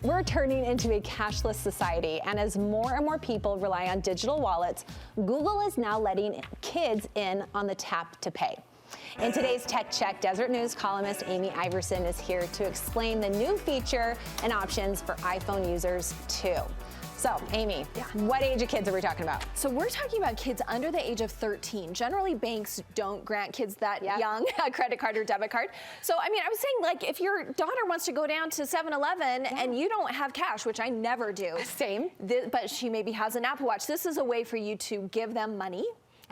We're turning into a cashless society, and as more and more people rely on digital wallets, Google is now letting kids in on the tap to pay. In today's Tech Check, Deseret News columnist Amy Iverson is here to explain the new feature and options for iPhone users too. So, Amy, what age of kids are we talking about? So we're talking about kids under the age of 13. Generally, banks don't grant kids that young a credit card or debit card. So, I mean, I was saying, like, if your daughter wants to go down to 7-Eleven and you don't have cash, which I never do. Same. But she maybe has an Apple Watch. This is a way for you to give them money.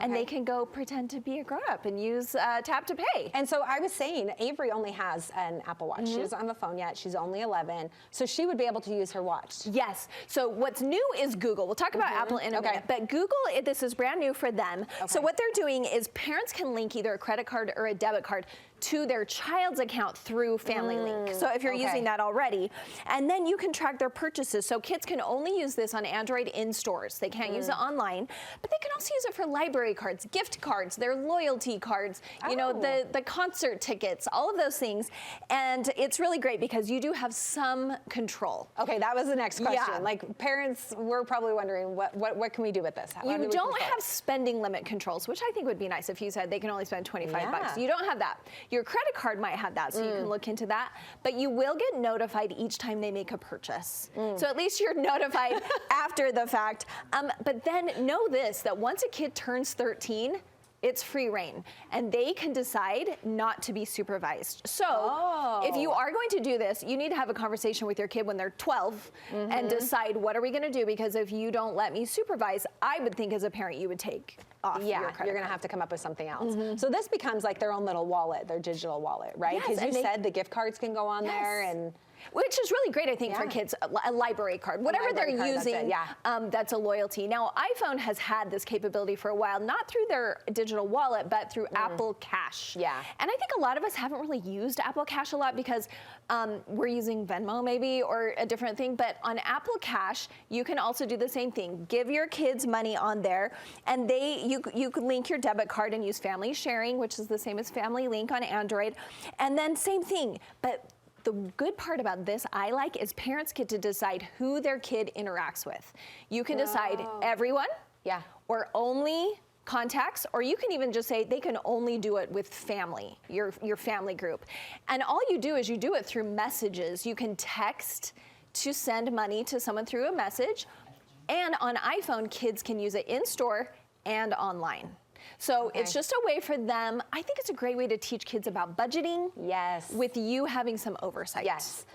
And they can go pretend to be a grown-up and use tap to pay. And so I was saying, Avery only has an Apple Watch. She doesn't have a phone yet. She's only 11. So she would be able to use her watch. Yes. So what's new is Google. We'll talk about Apple in a minute. But Google, this is brand new for them. So what they're doing is parents can link either a credit card or a debit card to their child's account through Family Link. So if you're using that already, and then you can track their purchases. So kids can only use this on Android in stores. They can't use it online, but they can also use it for library cards, gift cards, their loyalty cards, you know, the concert tickets, all of those things. And it's really great because you do have some control. Okay, that was the next question. Like, parents were probably wondering, what can we do with this? You don't have spending limit controls, which I think would be nice if you said they can only spend 25 bucks. You don't have that. Your credit card might have that, so you can look into that. But you will get notified each time they make a purchase. So at least you're notified after the fact. But then know this, that once a kid turns 13, it's free reign, and they can decide not to be supervised. So if you are going to do this, you need to have a conversation with your kid when they're 12 and decide, what are we going to do? Because if you don't let me supervise, I would think as a parent you would take off your credit you're going to have to come up with something else. So this becomes like their own little wallet, their digital wallet, right? Because you said the gift cards can go on there, and which is really great, I think, for kids, a library card, whatever they're using, that's a loyalty. Now, iPhone has had this capability for a while, not through their digital wallet, but through Apple Cash. And I think a lot of us haven't really used Apple Cash a lot because we're using Venmo maybe or a different thing, but on Apple Cash, you can also do the same thing. Give your kids money on there, and you can link your debit card and use Family Sharing, which is the same as Family Link on Android, and then same thing, but the good part about this, I like, is parents get to decide who their kid interacts with. You can decide everyone, or only contacts, or you can even just say they can only do it with family, your family group. And all you do is you do it through messages. You can text to send money to someone through a message, and on iPhone, kids can use it in store and online. So it's just a way for them. I think it's a great way to teach kids about budgeting. With you having some oversight.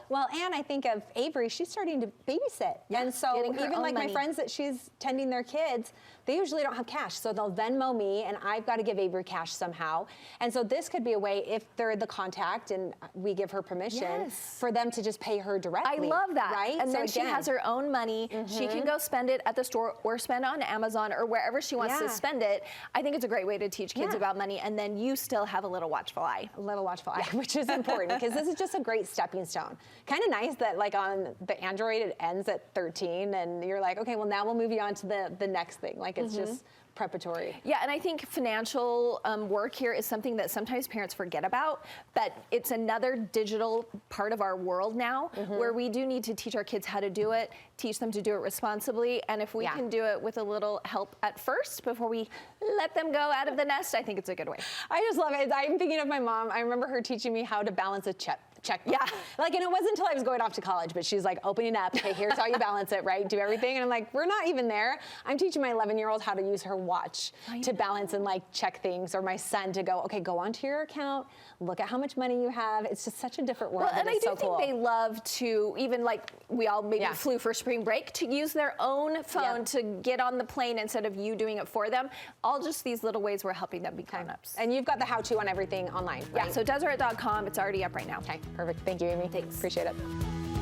Well, and I think of Avery, she's starting to babysit. And so even like my friends that she's tending their kids, they usually don't have cash. So they'll Venmo me, and I've got to give Avery cash somehow. And so this could be a way, if they're the contact and we give her permission, for them to just pay her directly. I love that. Right? And so then she has her own money. She can go spend it at the store or spend on Amazon or wherever she wants to spend it. I think it's a great way to teach kids about money, and then you still have a little watchful eye. A little watchful eye, which is important, because this is just a great stepping stone. Kind of nice that, like, on the Android, it ends at 13, and you're like, okay, well, now we'll move you on to the next thing. Like, it's just preparatory. Yeah, and I think financial work here is something that sometimes parents forget about, but it's another digital part of our world now where we do need to teach our kids how to do it, teach them to do it responsibly, and if we can do it with a little help at first before we let them go out of the nest, I think it's a good way. I just love it. I'm thinking of my mom. I remember her teaching me how to balance a checkbook. Like, and it wasn't until I was going off to college, but she's like opening up, okay, here's how you balance it, right? Do everything. And I'm like, we're not even there. I'm teaching my 11-year-old how to use her watch to balance and like check things, or my son to go, okay, go onto your account, look at how much money you have. It's just such a different world. Well, and I do think they love to, even like we all maybe flew for spring break, to use their own phone to get on the plane instead of you doing it for them. All just these little ways we're helping them be grown-ups. And you've got the how-to on everything online, right? Yeah, so Deseret.com, it's already up right now. Okay, perfect. Thank you, Amy. Thanks. Appreciate it.